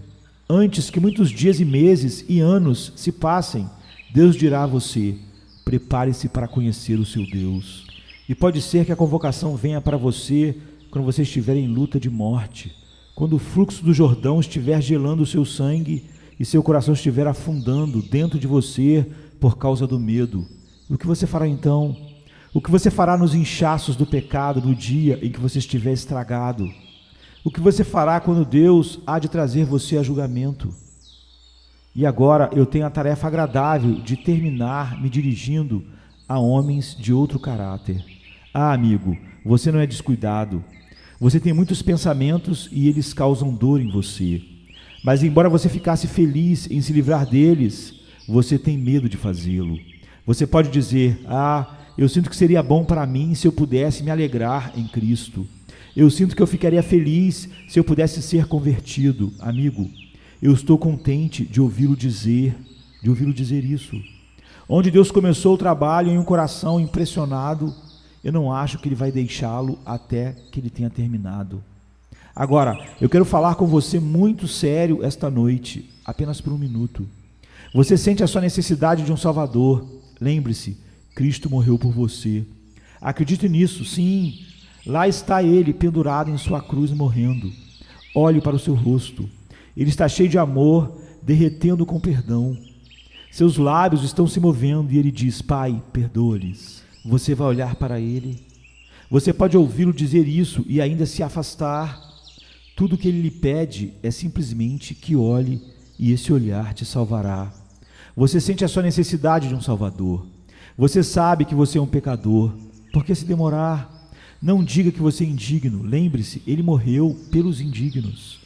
Antes que muitos dias e meses e anos se passem, Deus dirá a você: prepare-se para conhecer o seu Deus. E pode ser que a convocação venha para você quando você estiver em luta de morte, quando o fluxo do Jordão estiver gelando o seu sangue e seu coração estiver afundando dentro de você por causa do medo. O que você fará então? O que você fará nos inchaços do pecado no dia em que você estiver estragado? O que você fará quando Deus há de trazer você a julgamento? E agora eu tenho a tarefa agradável de terminar me dirigindo a homens de outro caráter. Ah, amigo, você não é descuidado. Você tem muitos pensamentos e eles causam dor em você. Mas embora você ficasse feliz em se livrar deles, você tem medo de fazê-lo. Você pode dizer: ah, eu sinto que seria bom para mim se eu pudesse me alegrar em Cristo. Eu sinto que eu ficaria feliz se eu pudesse ser convertido. Amigo, eu estou contente de ouvi-lo dizer isso. Onde Deus começou o trabalho em um coração impressionado, eu não acho que Ele vai deixá-lo até que Ele tenha terminado. Agora, eu quero falar com você muito sério esta noite, apenas por um minuto. Você sente a sua necessidade de um Salvador. Lembre-se, Cristo morreu por você. Acredite nisso, sim. Lá está Ele pendurado em sua cruz morrendo. Olhe para o seu rosto. Ele está cheio de amor, derretendo com perdão. Seus lábios estão se movendo e Ele diz: Pai, perdoa-lhes. Você vai olhar para Ele. Você pode ouvi-lo dizer isso e ainda se afastar. Tudo o que Ele lhe pede é simplesmente que olhe e esse olhar te salvará. Você sente a sua necessidade de um Salvador. Você sabe que você é um pecador. Por que se demorar? Não diga que você é indigno. Lembre-se, Ele morreu pelos indignos.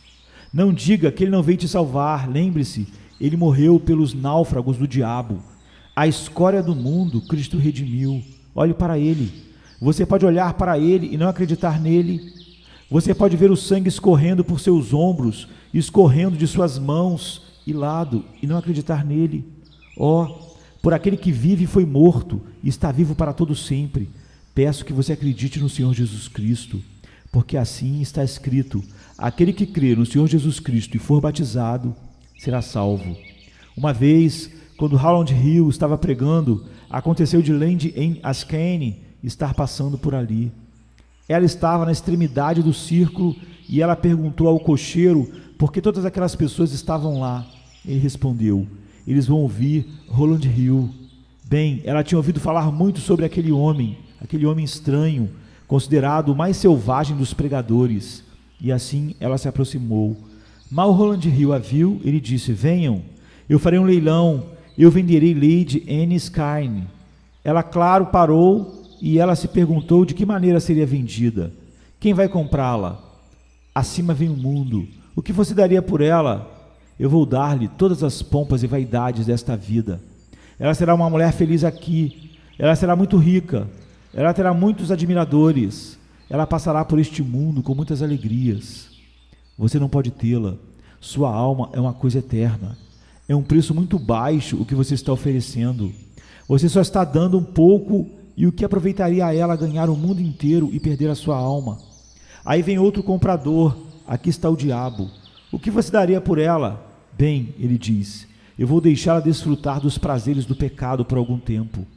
Não diga que Ele não veio te salvar. Lembre-se, Ele morreu pelos náufragos do diabo. A escória do mundo, Cristo redimiu. Olhe para Ele. Você pode olhar para Ele e não acreditar nele. Você pode ver o sangue escorrendo por seus ombros, escorrendo de suas mãos e lado, e não acreditar nele. Ó, por aquele que vive e foi morto, e está vivo para todo sempre, peço que você acredite no Senhor Jesus Cristo, porque assim está escrito: aquele que crê no Senhor Jesus Cristo e for batizado, será salvo. Uma vez, quando Rowland Hill estava pregando, aconteceu de Lady Anne Askane estar passando por ali. Ela estava na extremidade do círculo e ela perguntou ao cocheiro por que todas aquelas pessoas estavam lá. Ele respondeu: eles vão ouvir Rowland Hill. Bem, ela tinha ouvido falar muito sobre aquele homem estranho, considerado o mais selvagem dos pregadores, e assim ela se aproximou. Mal Rowland Hill a viu, ele disse: venham, eu farei um leilão, eu venderei Lady Anne Askane. Ela, claro, parou e ela se perguntou de que maneira seria vendida. Quem vai comprá-la? Acima vem o mundo. O que você daria por ela? Eu vou dar-lhe todas as pompas e vaidades desta vida. Ela será uma mulher feliz aqui. Ela será muito rica. Ela terá muitos admiradores. Ela passará por este mundo com muitas alegrias. Você não pode tê-la. Sua alma é uma coisa eterna. É um preço muito baixo o que você está oferecendo. Você só está dando um pouco, e o que aproveitaria a ela ganhar o mundo inteiro e perder a sua alma? Aí vem outro comprador, aqui está o diabo. O que você daria por ela? Bem, ele diz, eu vou deixá-la desfrutar dos prazeres do pecado por algum tempo.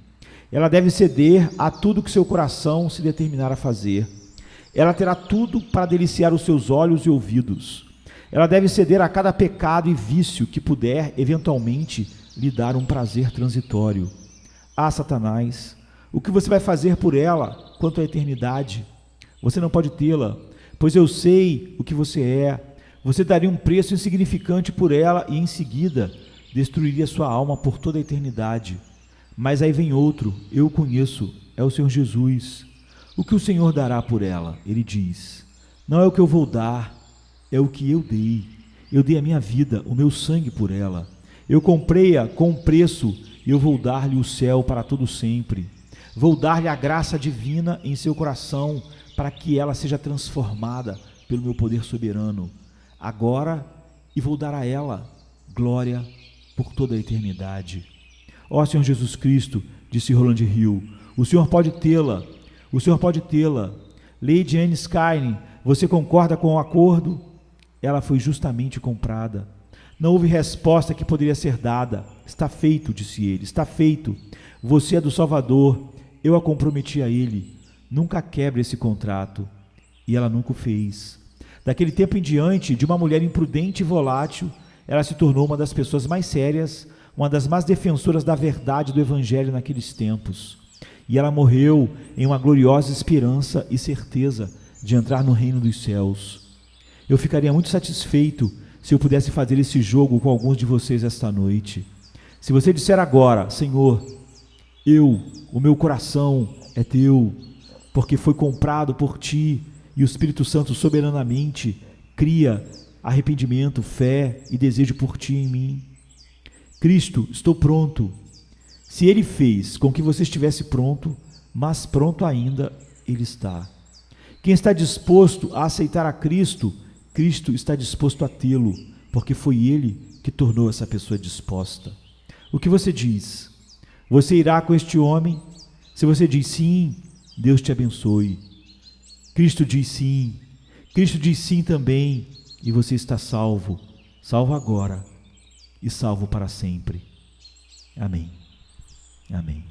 Ela deve ceder a tudo que seu coração se determinar a fazer. Ela terá tudo para deliciar os seus olhos e ouvidos. Ela deve ceder a cada pecado e vício que puder, eventualmente, lhe dar um prazer transitório. Ah, Satanás, o que você vai fazer por ela quanto à eternidade? Você não pode tê-la, pois eu sei o que você é. Você daria um preço insignificante por ela e, em seguida, destruiria sua alma por toda a eternidade. Mas aí vem outro, eu o conheço, é o Senhor Jesus. O que o Senhor dará por ela? Ele diz, não é o que eu vou dar, é o que eu dei. Eu dei a minha vida, o meu sangue por ela. Eu comprei-a com um preço e eu vou dar-lhe o céu para todo sempre. Vou dar-lhe a graça divina em seu coração para que ela seja transformada pelo meu poder soberano. Agora, e vou dar a ela glória por toda a eternidade. Ó Senhor Jesus Cristo, disse Roland Hill, o Senhor pode tê-la, o Senhor pode tê-la. Lady Anne Skine, você concorda com o acordo? Ela foi justamente comprada. Não houve resposta que poderia ser dada. Está feito, disse ele, está feito. Você é do Salvador, eu a comprometi a ele. Nunca quebre esse contrato. E ela nunca o fez. Daquele tempo em diante, de uma mulher imprudente e volátil, ela se tornou uma das pessoas mais sérias, uma das mais defensoras da verdade do Evangelho naqueles tempos. E ela morreu em uma gloriosa esperança e certeza de entrar no reino dos céus. Eu ficaria muito satisfeito se eu pudesse fazer esse jogo com alguns de vocês esta noite. Se você disser agora, Senhor, o meu coração é teu, porque foi comprado por ti, e o Espírito Santo soberanamente cria arrependimento, fé e desejo por ti em mim. Cristo, estou pronto. Se Ele fez com que você estivesse pronto, mas pronto ainda Ele está. Quem está disposto a aceitar a Cristo, Cristo está disposto a tê-lo, porque foi Ele que tornou essa pessoa disposta. O que você diz? Você irá com este homem? Se você diz sim, Deus te abençoe. Cristo diz sim também, e você está salvo, salvo agora e salvo para sempre. Amém. Amém.